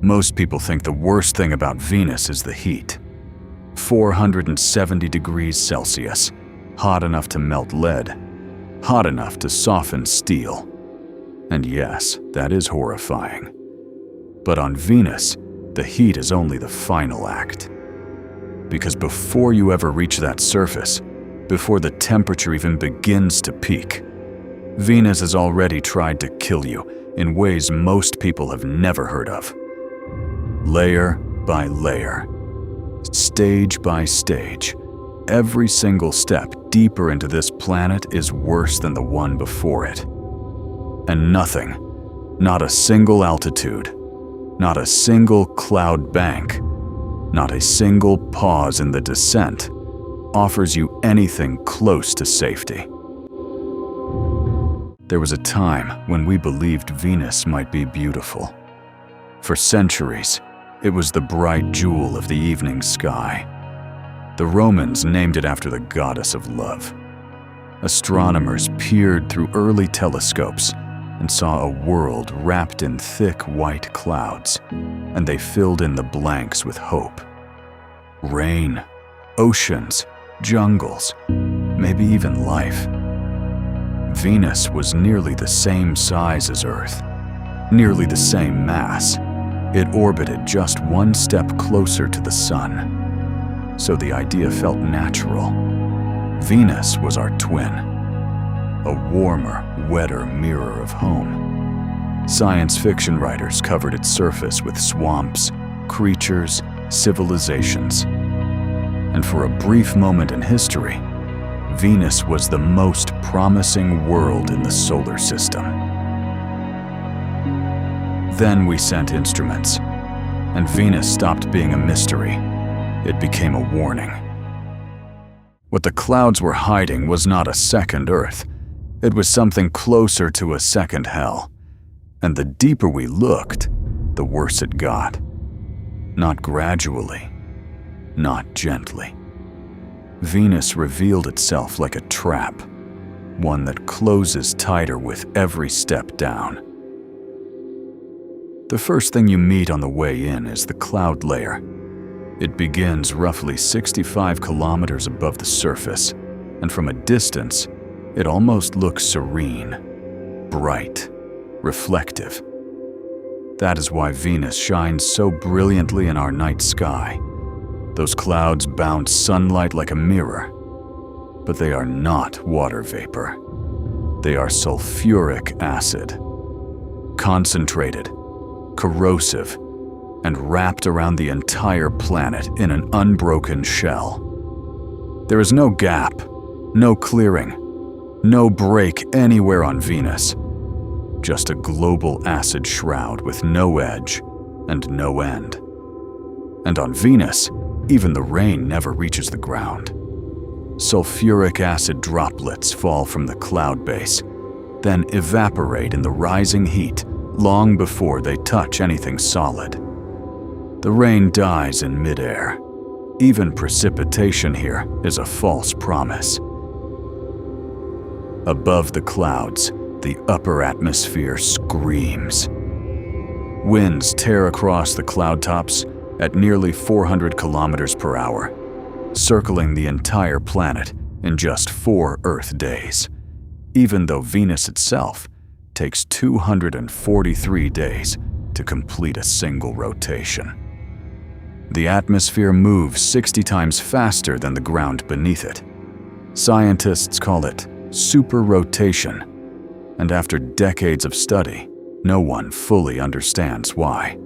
Most people think the worst thing about Venus is the heat. 470 degrees Celsius, hot enough to melt lead, hot enough to soften steel. And yes, that is horrifying. But on Venus, the heat is only the final act. Because before you ever reach that surface, before the temperature even begins to peak, Venus has already tried to kill you in ways most people have never heard of. Layer by layer, stage by stage, every single step deeper into this planet is worse than the one before it. And nothing, not a single altitude, not a single cloud bank, not a single pause in the descent, offers you anything close to safety. There was a time when we believed Venus might be beautiful. For centuries, it was the bright jewel of the evening sky. The Romans named it after the goddess of love. Astronomers peered through early telescopes and saw a world wrapped in thick white clouds, and they filled in the blanks with hope. Rain, oceans, jungles, maybe even life. Venus was nearly the same size as Earth, nearly the same mass. It orbited just one step closer to the Sun, so the idea felt natural. Venus was our twin, a warmer, wetter mirror of home. Science fiction writers covered its surface with swamps, creatures, civilizations. And for a brief moment in history, Venus was the most promising world in the solar system. Then we sent instruments, and Venus stopped being a mystery. It became a warning. What the clouds were hiding was not a second Earth. It was something closer to a second hell. And the deeper we looked, the worse it got. Not gradually, not gently. Venus revealed itself like a trap, one that closes tighter with every step down. The first thing you meet on the way in is the cloud layer. It begins roughly 65 kilometers above the surface, and from a distance, it almost looks serene, bright, reflective. That is why Venus shines so brilliantly in our night sky. Those clouds bounce sunlight like a mirror, but they are not water vapor. They are sulfuric acid, concentrated, corrosive, and wrapped around the entire planet in an unbroken shell. There is no gap, no clearing, no break anywhere on Venus. Just a global acid shroud with no edge and no end. And on Venus, even the rain never reaches the ground. Sulfuric acid droplets fall from the cloud base, then evaporate in the rising heat long before they touch anything solid. The rain dies in midair. Even precipitation here is a false promise. Above the clouds, the upper atmosphere screams. Winds tear across the cloud tops at nearly 400 kilometers per hour, circling the entire planet in just 4 Earth days, even though Venus itself takes 243 days to complete a single rotation. The atmosphere moves 60 times faster than the ground beneath it. Scientists call it super-rotation, and after decades of study, no one fully understands why.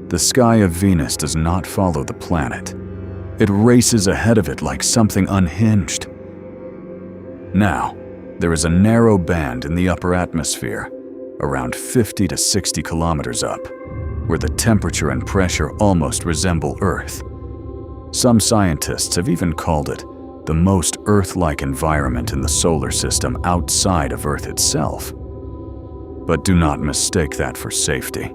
The sky of Venus does not follow the planet. It races ahead of it like something unhinged. Now, there is a narrow band in the upper atmosphere, around 50 to 60 kilometers up, where the temperature and pressure almost resemble Earth. Some scientists have even called it the most Earth-like environment in the solar system outside of Earth itself. But do not mistake that for safety.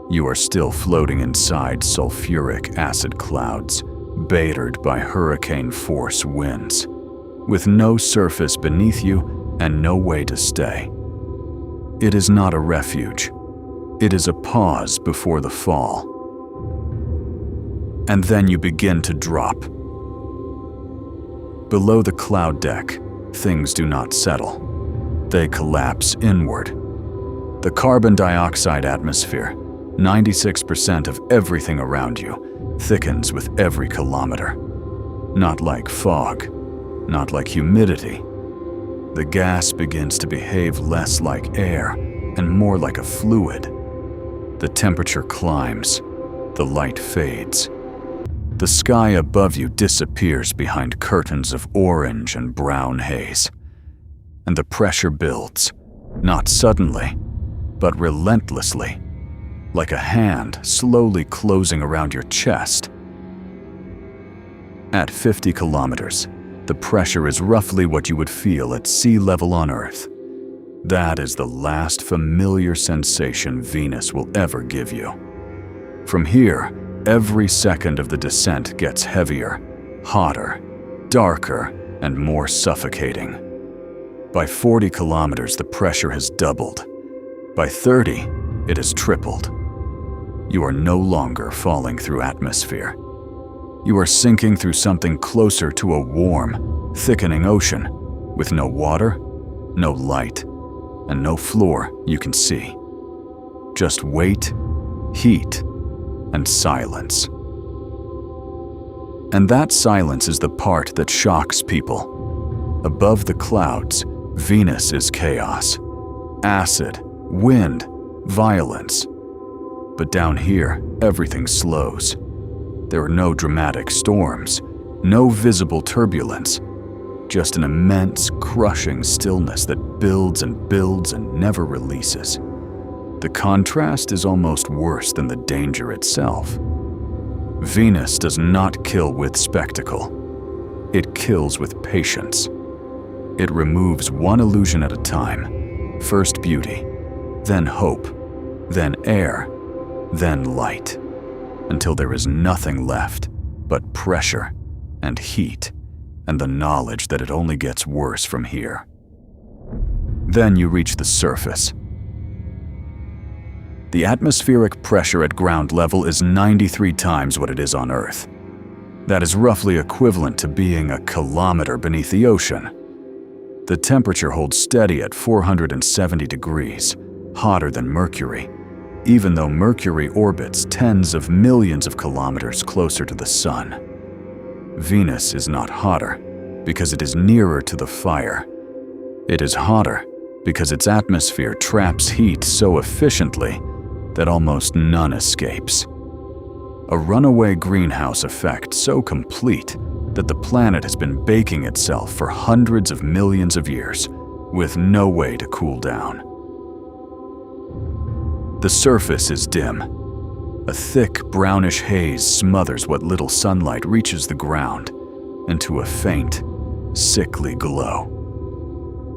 You are still floating inside sulfuric acid clouds, battered by hurricane-force winds, with no surface beneath you and no way to stay. It is not a refuge. It is a pause before the fall. And then you begin to drop. Below the cloud deck, things do not settle. They collapse inward. The carbon dioxide atmosphere, 96% of everything around you, thickens with every kilometer. Not like fog, not like humidity. The gas begins to behave less like air and more like a fluid. The temperature climbs, the light fades. The sky above you disappears behind curtains of orange and brown haze. And the pressure builds, not suddenly, but relentlessly, like a hand slowly closing around your chest. At 50 kilometers, the pressure is roughly what you would feel at sea level on Earth. That is the last familiar sensation Venus will ever give you. From here, every second of the descent gets heavier, hotter, darker, and more suffocating. By 40 kilometers, the pressure has doubled. By 30, it has tripled. You are no longer falling through atmosphere. You are sinking through something closer to a warm, thickening ocean, with no water, no light, and no floor you can see. Just weight, heat, and silence. And that silence is the part that shocks people. Above the clouds, Venus is chaos, acid, wind, violence. But down here, everything slows. There are no dramatic storms, no visible turbulence, just an immense, crushing stillness that builds and builds and never releases. The contrast is almost worse than the danger itself. Venus does not kill with spectacle. It kills with patience. It removes one illusion at a time. First beauty, then hope, then air, then light, until there is nothing left but pressure and heat and the knowledge that it only gets worse from here. Then you reach the surface. The atmospheric pressure at ground level is 93 times what it is on Earth. That is roughly equivalent to being a kilometer beneath the ocean. The temperature holds steady at 470 degrees, hotter than Mercury, even though Mercury orbits tens of millions of kilometers closer to the Sun. Venus is not hotter because it is nearer to the fire. It is hotter because its atmosphere traps heat so efficiently that almost none escapes. A runaway greenhouse effect so complete that the planet has been baking itself for hundreds of millions of years, with no way to cool down. The surface is dim. A thick brownish haze smothers what little sunlight reaches the ground into a faint, sickly glow.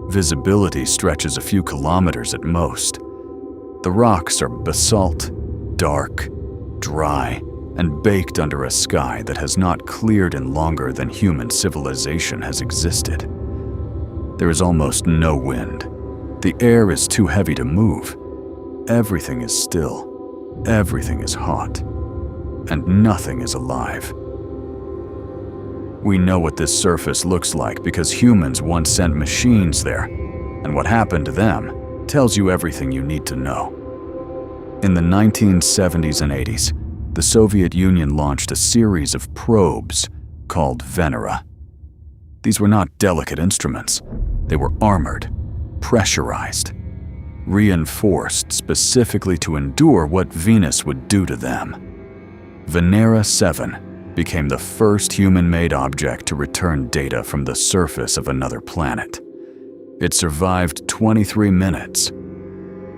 Visibility stretches a few kilometers at most. The rocks are basalt, dark, dry, and baked under a sky that has not cleared in longer than human civilization has existed. There is almost no wind. The air is too heavy to move. Everything is still. Everything is hot. And nothing is alive. We know what this surface looks like because humans once sent machines there, and what happened to them tells you everything you need to know. In the 1970s and 80s, the Soviet Union launched a series of probes called Venera. These were not delicate instruments. They were armored, pressurized, reinforced specifically to endure what Venus would do to them. Venera 7 became the first human-made object to return data from the surface of another planet. It survived 23 minutes.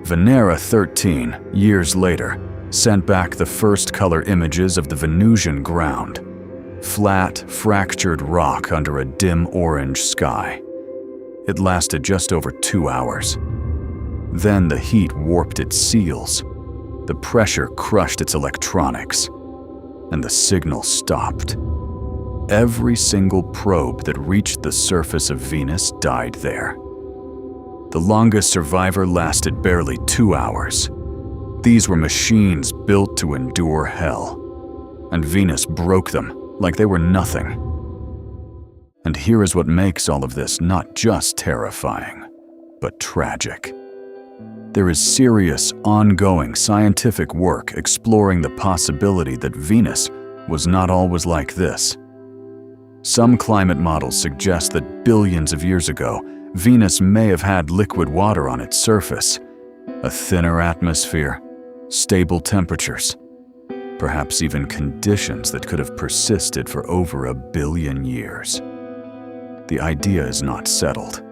Venera 13, years later, sent back the first color images of the Venusian ground, flat, fractured rock under a dim orange sky. It lasted just over 2 hours. Then the heat warped its seals, the pressure crushed its electronics, and the signal stopped. Every single probe that reached the surface of Venus died there. The longest survivor lasted barely 2 hours. These were machines built to endure hell, and Venus broke them like they were nothing. And here is what makes all of this not just terrifying, but tragic. There is serious, ongoing scientific work exploring the possibility that Venus was not always like this. Some climate models suggest that billions of years ago, Venus may have had liquid water on its surface, a thinner atmosphere, stable temperatures, perhaps even conditions that could have persisted for over 1 billion years. The idea is not settled.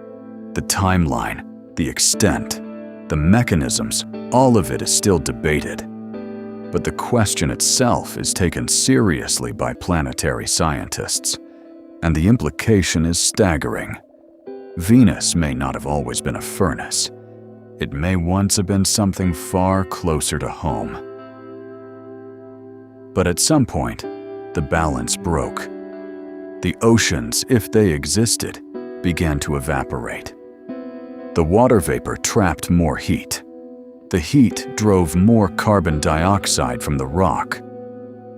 The timeline, the extent, the mechanisms, all of it is still debated. But the question itself is taken seriously by planetary scientists, and the implication is staggering. Venus may not have always been a furnace. It may once have been something far closer to home. But at some point, the balance broke. The oceans, if they existed, began to evaporate. The water vapor trapped more heat. The heat drove more carbon dioxide from the rock,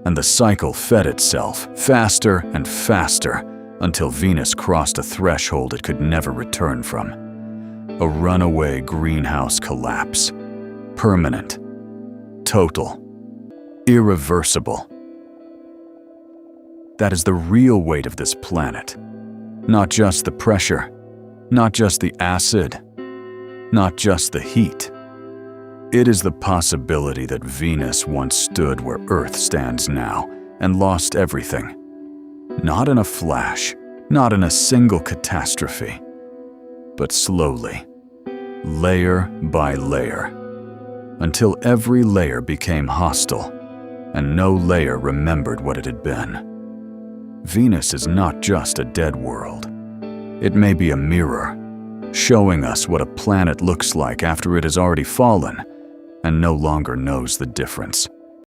and the cycle fed itself faster and faster until Venus crossed a threshold it could never return from. A runaway greenhouse collapse. Permanent. Total. Irreversible. That is the real weight of this planet. Not just the pressure, not just the acid, not just the heat. It is the possibility that Venus once stood where Earth stands now and lost everything. Not in a flash, not in a single catastrophe, but slowly, layer by layer, until every layer became hostile and no layer remembered what it had been. Venus is not just a dead world. It may be a mirror, showing us what a planet looks like after it has already fallen and no longer knows the difference.